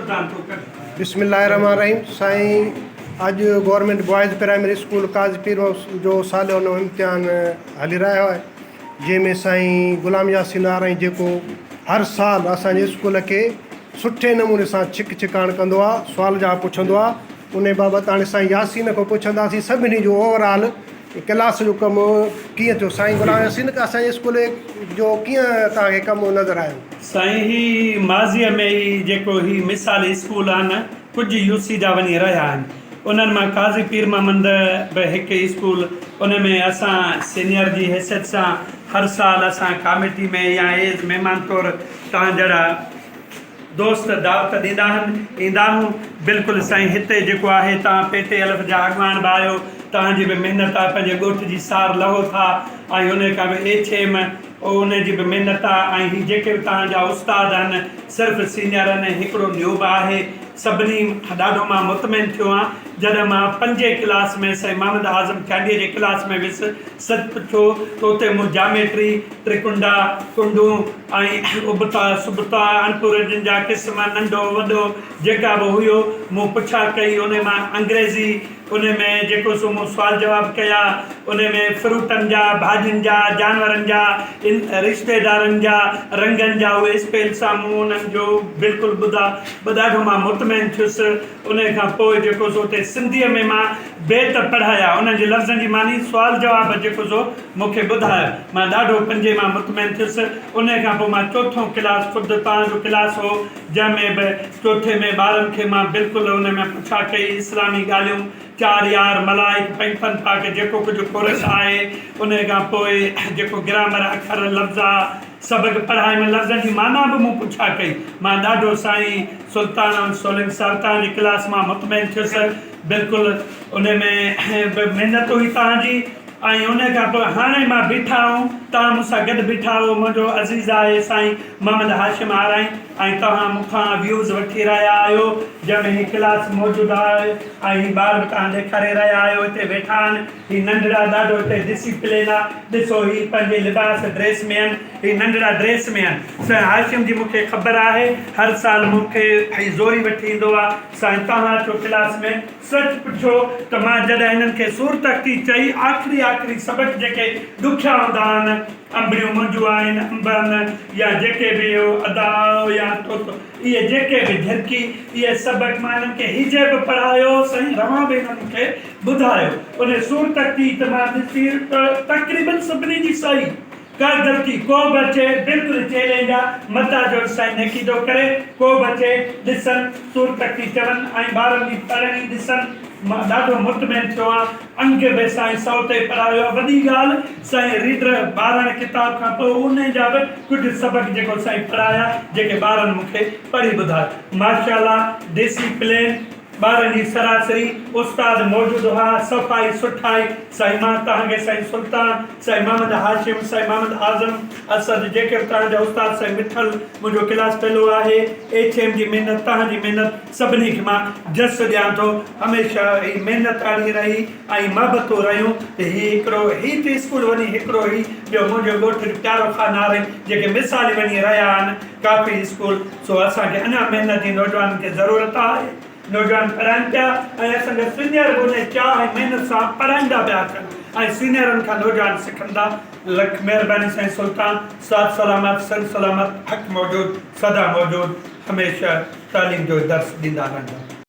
प्रदान थो करे। बिस्मिल्लाहिर्रहमानिर्रहीम। साईं, अॼु गवर्नमेंट बॉयज़ प्राइमरी स्कूल काज़ीपीर जो साल जो इम्तिहान हली रहियो आहे, जंहिंमें साईं गुलाम यासीन नारई जेको हर साल असांजे स्कूल खे सुठे नमूने सां छिकाण कंदो आहे, सुवाल जवाब पुछंदो आहे। उन बाबति हाणे साईं यासीन खां पुछंदासीं सभिनी जो ओवरऑल क्लास जो कमु कीअं थियो। साईं गुलाम यासीन असांजे स्कूल जो कीअं तव्हांखे कमु नज़र आयो? साईं, ही माज़ीअ में ही जेको ही मिसाली स्कूल आहे न, कुझु यूसी जा वञी रहिया आहिनि। उन्हनि मां काज़ी पीर महमद बि हिकु स्कूल, उन में असां सीनियर जी हैसियत सां हर साल असां कमेटी में या एज महिमान तौरु तव्हां जहिड़ा दोस्त दावत ॾींदा आहिनि, ईंदा आहियूं। बिल्कुलु साईं, हिते जेको आहे तव्हां पेटे अलफ़ जा अॻवान बि आहियो, तव्हांजी बि महिनत आहे, पंहिंजे ॻोठ जी सार लहो था, ऐं उन खां बि एछेम उन जी बि महिनत आहे। ऐं हीअ जेके बि तव्हांजा उस्ताद आहिनि, सिर्फ़ु सीनियर आहिनि, हिकिड़ो न्यूब आहे। सभिनी ॾाढो मां मुतमिन थियो आहियां जॾहिं मां 5 क्लास में साईं मोहम्मद आज़म कैंडीअ जे क्लास में वियुसि। सच पुछो त उते मूं जामेट्री, त्रिकुंडा, कुंडूं ऐं उबता सुबता अनपुरजनि जा क़िस्म नंढो वॾो जेका बि हुयो मूं पुछा कई। उन मां अंग्रेज़ी, उन में जेको सो मूं सुवाल जवाब कया। उन में फ्रूटनि जा, भाॼियुनि जा, जानवरनि जा, रिश्तेदारनि जा, रंगनि जा उहे स्पेल सां मूं उन्हनि जो बिल्कुलु ॾाढो मां मुतमिन थियुसि। उन खां पोइ जेको सो उते सिंधीअ में मां बेत पढ़ाया, उन्हनि जे लफ़्ज़नि जी मानी सुवाल जवाब जेको सो मूंखे ॿुधायो। मां ॾाढो पंजे मां मुतमिन थियुसि। उन खां पोइ मां 4थों क्लास, ख़ुदि तव्हांजो क्लास हो, जंहिंमें बि 4थे में ॿारनि खे मां बिल्कुलु उन में पुछा कई इस्लामी ॻाल्हियूं, 4 यार मलाइक पंजनि पाक जेको कुझु कोर्स आहे। उन खां पोइ जेको ग्रामर अखर लफ़्ज़ आहे सबक़ पढ़ाई में लफ़्ज़नि जी माना बि मूं पुछा कई। मां ॾाढो साईं सुल्तान सोलिंग साल्तान जी क्लास मां मुतमिन थियुसि। बिल्कुलु उन में बि महिनत हुई तव्हांजी। ऐं उन खां पोइ हाणे मां बीठा आहियूं, तव्हां मूंसां गॾु बीठा हो, मुंहिंजो अज़ीज़ आहे साईं मोहम्मद हाशिम आराई, ऐं तव्हां मूंखां व्यूज़ वठी रहिया आहियो, जंहिंमें हीअ क्लास मौजूदु आहे। ऐं हीअ ॿार बि तव्हां ॾेखारे रहिया आहियो, हिते वेठा आहिनि। हीअ नंढड़ा ॾाढो हिते डिसिप्लिन आहे। ॾिसो, हीअ पंहिंजे लिबास ड्रेस में आहिनि, हीअ नंढड़ा ड्रेस में आहिनि। साईं हाशिम जी मूंखे ख़बर आहे, हर साल मूंखे हीअ ज़ोरी वठी ईंदो आहे। साईं तव्हां अचो क्लास में। सच पुछो त मां जॾहिं हिननि खे सूर तख्ती चई, आख़िरी सबक़ जेके ॾुखिया हूंदा आहिनि, अंबड़ियूं मुंजियूं आहिनि, अंब आहिनि, या जेके बि अदा या इहे जेके बि झरकी, इहे सबक़ मां हिननि खे हिजे बि पढ़ायो। साईं रवां बि हिननि खे ॿुधायो। उन सूर तख्ती त मां ॾिसी तक़रीबन सभिनी जी सही, का ग़लती को बि अचे बिल्कुलु चैलेंज आहे। मता जो साईं नेकी थो करे, को बि अचे ॾिसनि सूर तख्ती चवनि ऐं ॿारनि जी पढ़णी ॾिसनि। मां ॾाढो मुतमिन थियो आहियां। अंग बि साईं 100 ते पढ़ायो आहे। वॾी ॻाल्हि साईं रीडर ॿारनि किताब खां पोइ उन जा बि कुझु सबक़ जेको साईं पढ़ाया, जेके ॿारनि मूंखे पढ़ी ॿुधायो। माशाअल्लाह, डिसिप्लिन, ॿारनि जी सरासरी, उस्ताद मौजूदु हुआ, सफ़ाई सुठाई। साईं मां तव्हांखे साईं सुल्तान, साईं मोहम्मद हाशिम, साईं मोहम्मद आज़म, असद, जेके बि तव्हांजा उस्ताद, साईं मिठल मुंहिंजो क्लास फेलो आहे, एचएम जी महिनत, तव्हांजी महिनत, सभिनी खे मां जस ॾियां थो। हमेशह ही महिनत आड़ी रही ऐं महबतूं रहियूं। त हीअ त स्कूल वञी हिकिड़ो ही ॿियो मुंहिंजो ॻोठ प्यारो खानारे जेके मिसाल वञी रहिया आहिनि, काफ़ी स्कूल। सो असांखे अञा महिनत जी नौजवाननि खे ज़रूरत आहे। नौजवान पढ़ाइनि पिया ऐं असांजा सीनियर बि उन चाह ऐं महिनत सां पढ़ाईंदा पिया अचनि ऐं सीनियरनि खां नौजवान सिखंदा। लख महिरबानी साईं सुल्तान। साथ सलामत, सन सलामत, हक़ मौजूदु, सदा मौजूदु, हमेशह तालीम जो दर्स ॾींदा रहंदा।